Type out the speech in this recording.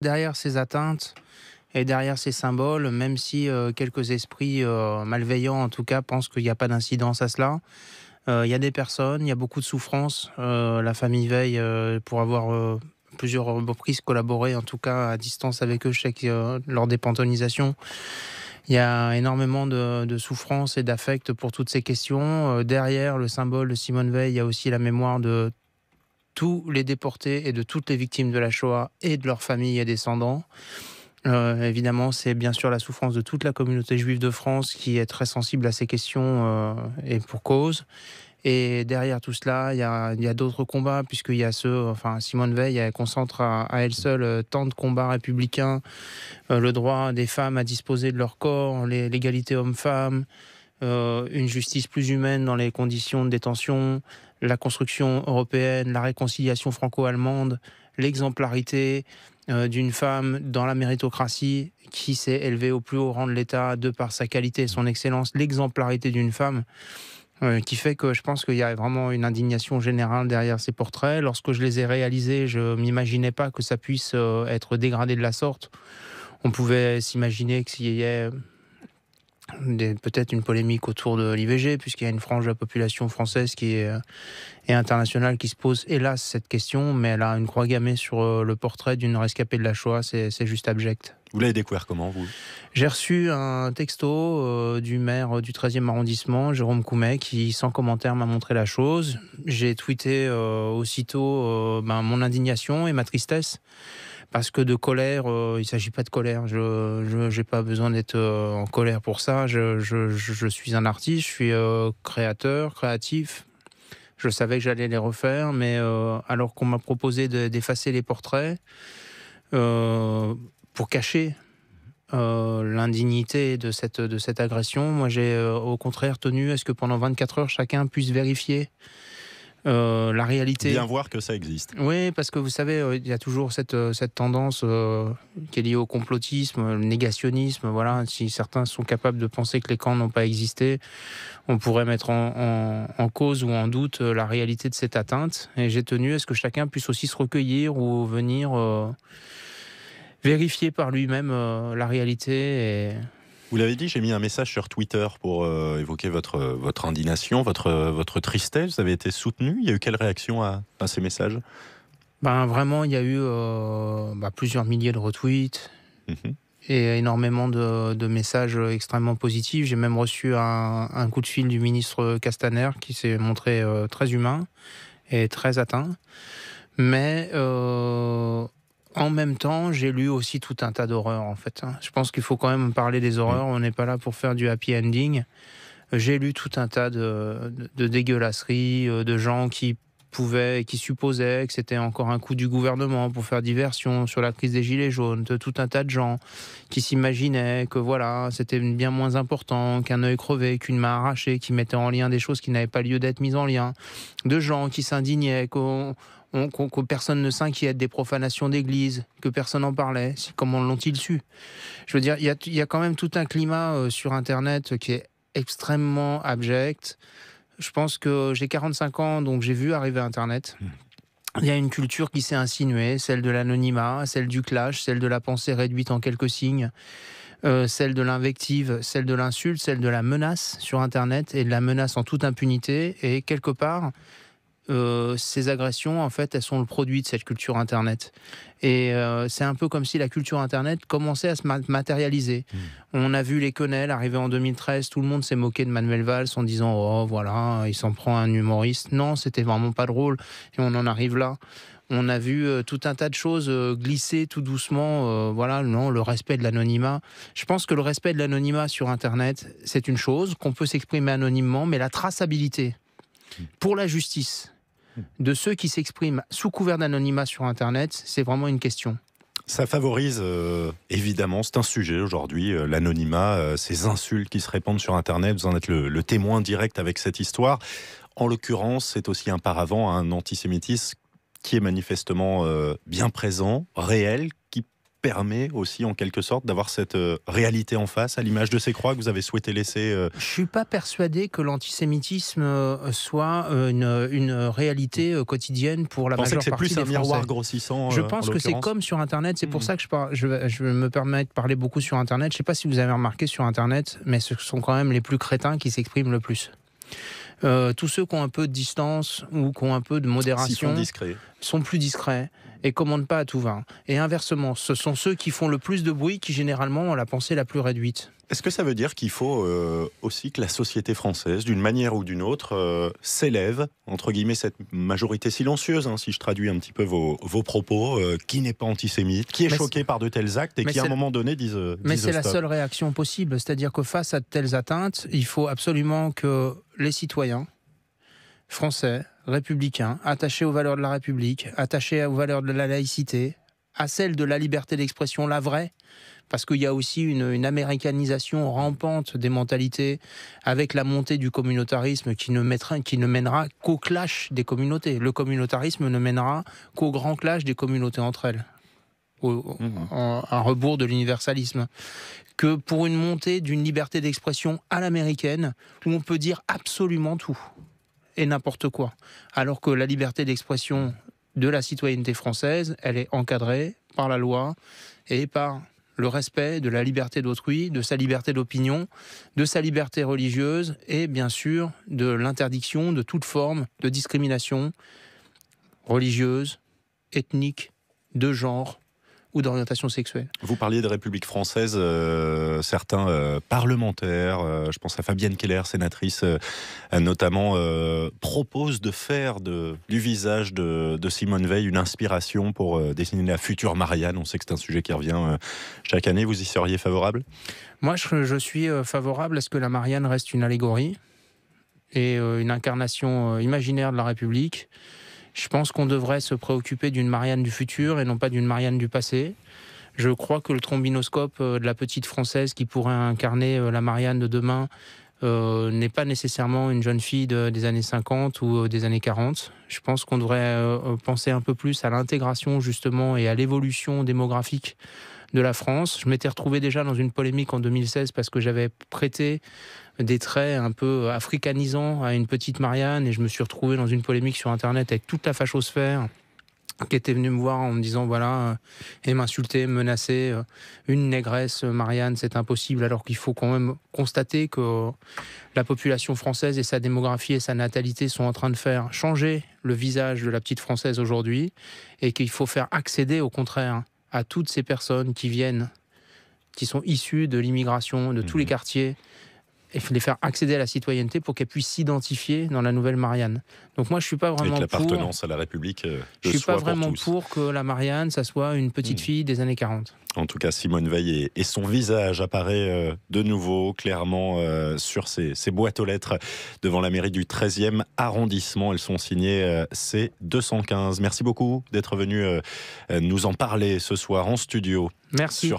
Derrière ces atteintes et derrière ces symboles, même si, quelques esprits, malveillants en tout cas pensent qu'il y a pas d'incidence à cela, il y a des personnes, il y a beaucoup de souffrance. La famille Veil, pour avoir, plusieurs reprises collaboré en tout cas à distance avec eux, je sais que, lors des pantonisations, il y a énormément de souffrance et d'affect pour toutes ces questions. Derrière le symbole de Simone Veil, il y a aussi la mémoire de tous les déportés et de toutes les victimes de la Shoah et de leurs familles et descendants. Évidemment, c'est bien sûr la souffrance de toute la communauté juive de France qui est très sensible à ces questions, et pour cause. Et derrière tout cela, il y a d'autres combats puisqu'il y a Simone Veil, elle concentre à elle seule, tant de combats républicains, le droit des femmes à disposer de leur corps, l'égalité homme-femme, une justice plus humaine dans les conditions de détention, la construction européenne, la réconciliation franco-allemande, l'exemplarité d'une femme dans la méritocratie qui s'est élevée au plus haut rang de l'État de par sa qualité et son excellence, l'exemplarité d'une femme qui fait que je pense qu'il y a vraiment une indignation générale derrière ces portraits. Lorsque je les ai réalisés, je m'imaginais pas que ça puisse être dégradé de la sorte. On pouvait s'imaginer qu'il y ait peut-être une polémique autour de l'IVG, puisqu'il y a une frange de la population française et internationale qui se pose, hélas, cette question, mais elle a une croix gammée sur le portrait d'une rescapée de la Shoah, c'est juste abject. Vous l'avez découvert comment, vous? J'ai reçu un texto du maire du 13e arrondissement, Jérôme Coumet, qui, sans commentaire, m'a montré la chose. J'ai tweeté aussitôt mon indignation et ma tristesse. Parce que de colère, il ne s'agit pas de colère. Je n'ai pas besoin d'être en colère pour ça. Je suis un artiste, je suis créateur, créatif. Je savais que j'allais les refaire, mais alors qu'on m'a proposé d'effacer les portraits pour cacher l'indignité de cette agression, moi j'ai au contraire tenu à ce que pendant 24 heures, chacun puisse vérifier la réalité. Bien voir que ça existe. Oui, parce que vous savez, il y a toujours cette tendance qui est liée au complotisme, le négationnisme. Voilà, si certains sont capables de penser que les camps n'ont pas existé, on pourrait mettre en cause ou en doute la réalité de cette atteinte. Et j'ai tenu à ce que chacun puisse aussi se recueillir ou venir vérifier par lui-même la réalité. Vous l'avez dit, j'ai mis un message sur Twitter pour évoquer votre indignation, votre tristesse. Vous avez été soutenu. Il y a eu quelle réaction à ces messages? Vraiment, il y a eu plusieurs milliers de retweets. Mhm. Et énormément de messages extrêmement positifs. J'ai même reçu un coup de fil du ministre Castaner qui s'est montré très humain et très atteint. Mais en même temps, j'ai lu aussi tout un tas d'horreurs en fait. Je pense qu'il faut quand même parler des horreurs. On n'est pas là pour faire du happy ending. J'ai lu tout un tas de dégueulasseries, de gens qui supposaient que c'était encore un coup du gouvernement pour faire diversion sur la crise des gilets jaunes, de tout un tas de gens qui s'imaginaient que voilà, c'était bien moins important qu'un œil crevé, qu'une main arrachée, qui mettaient en lien des choses qui n'avaient pas lieu d'être mises en lien, de gens qui s'indignaient que personne ne s'inquiète des profanations d'église, que personne n'en parlait. Comment l'ont-ils su? Je veux dire, il y a quand même tout un climat sur Internet qui est extrêmement abject. Je pense que j'ai 45 ans, donc j'ai vu arriver Internet. Il y a une culture qui s'est insinuée, celle de l'anonymat, celle du clash, celle de la pensée réduite en quelques signes, celle de l'invective, celle de l'insulte, celle de la menace sur Internet et de la menace en toute impunité. Et quelque part, ces agressions, en fait, elles sont le produit de cette culture Internet. Et c'est un peu comme si la culture Internet commençait à se matérialiser. On a vu les quenelles arriver en 2013, tout le monde s'est moqué de Manuel Valls en disant « Oh, voilà, il s'en prend un humoriste ». Non, c'était vraiment pas drôle. Et on en arrive là. On a vu tout un tas de choses glisser tout doucement. Non, le respect de l'anonymat. Je pense que le respect de l'anonymat sur Internet, c'est une chose, qu'on peut s'exprimer anonymement, mais la traçabilité pour la justice de ceux qui s'expriment sous couvert d'anonymat sur Internet, c'est vraiment une question. Ça favorise, évidemment, c'est un sujet aujourd'hui, l'anonymat, ces insultes qui se répandent sur Internet. Vous en êtes le témoin direct avec cette histoire. En l'occurrence, c'est aussi un paravent à un antisémitisme qui est manifestement bien présent, réel, qui permet aussi en quelque sorte d'avoir cette réalité en face, à l'image de ces croix que vous avez souhaité laisser Je suis pas persuadé que l'antisémitisme soit une réalité quotidienne pour la Vous pensez majeure que c'est partie plus des un miroir Français. grossissant Je en pense que c'est l'occurrence comme sur Internet, c'est pour ça que je me permets de parler beaucoup sur Internet. Je ne sais pas si vous avez remarqué sur Internet, mais ce sont quand même les plus crétins qui s'expriment le plus. Tous ceux qui ont un peu de distance ou qui ont un peu de modération sont plus discrets et commandent pas à tout va. Et inversement, ce sont ceux qui font le plus de bruit qui généralement ont la pensée la plus réduite. Est-ce que ça veut dire qu'il faut aussi que la société française, d'une manière ou d'une autre, s'élève, entre guillemets, cette majorité silencieuse, hein, si je traduis un petit peu vos propos, qui n'est pas antisémite, qui est choqué par de tels actes et qui, à un moment donné, disent Mais c'est la stop. seule réaction possible. C'est-à-dire que face à de telles atteintes, il faut absolument que les citoyens français, républicains, attachés aux valeurs de la République, attachés aux valeurs de la laïcité, à celle de la liberté d'expression, la vraie, parce qu'il y a aussi une américanisation rampante des mentalités avec la montée du communautarisme qui ne mènera qu'au clash des communautés. Le communautarisme ne mènera qu'au grand clash des communautés entre elles, un rebours de l'universalisme. Que pour une montée d'une liberté d'expression à l'américaine, où on peut dire absolument tout et n'importe quoi, alors que la liberté d'expression de la citoyenneté française, elle est encadrée par la loi et par le respect de la liberté d'autrui, de sa liberté d'opinion, de sa liberté religieuse et bien sûr de l'interdiction de toute forme de discrimination religieuse, ethnique, de genre ou d'orientation sexuelle. Vous parliez de République française, certains parlementaires, je pense à Fabienne Keller, sénatrice notamment, proposent de faire du visage de Simone Veil une inspiration pour dessiner la future Marianne. On sait que c'est un sujet qui revient chaque année. Vous y seriez favorable ? Moi, je suis favorable à ce que la Marianne reste une allégorie et une incarnation imaginaire de la République. Je pense qu'on devrait se préoccuper d'une Marianne du futur et non pas d'une Marianne du passé. Je crois que le trombinoscope de la petite française qui pourrait incarner la Marianne de demain n'est pas nécessairement une jeune fille des années 50 ou des années 40. Je pense qu'on devrait penser un peu plus à l'intégration justement et à l'évolution démographique de la France. Je m'étais retrouvé déjà dans une polémique en 2016 parce que j'avais prêté des traits un peu africanisants à une petite Marianne et je me suis retrouvé dans une polémique sur Internet avec toute la fachosphère qui était venue me voir en me disant voilà, et m'insulter, me menacer, une négresse Marianne, c'est impossible, alors qu'il faut quand même constater que la population française et sa démographie et sa natalité sont en train de faire changer le visage de la petite française aujourd'hui et qu'il faut faire accéder au contraire à toutes ces personnes qui viennent, qui sont issues de l'immigration, de tous les quartiers, et les faire accéder à la citoyenneté pour qu'elles puissent s'identifier dans la nouvelle Marianne. Donc moi, je suis pas vraiment avec l'appartenance à la République. Je suis pas vraiment pour que la Marianne, ça soit une petite fille des années 40. En tout cas, Simone Veil et son visage apparaît de nouveau clairement sur ces boîtes aux lettres devant la mairie du 13e arrondissement. Elles sont signées C215. Merci beaucoup d'être venu nous en parler ce soir en studio. Merci.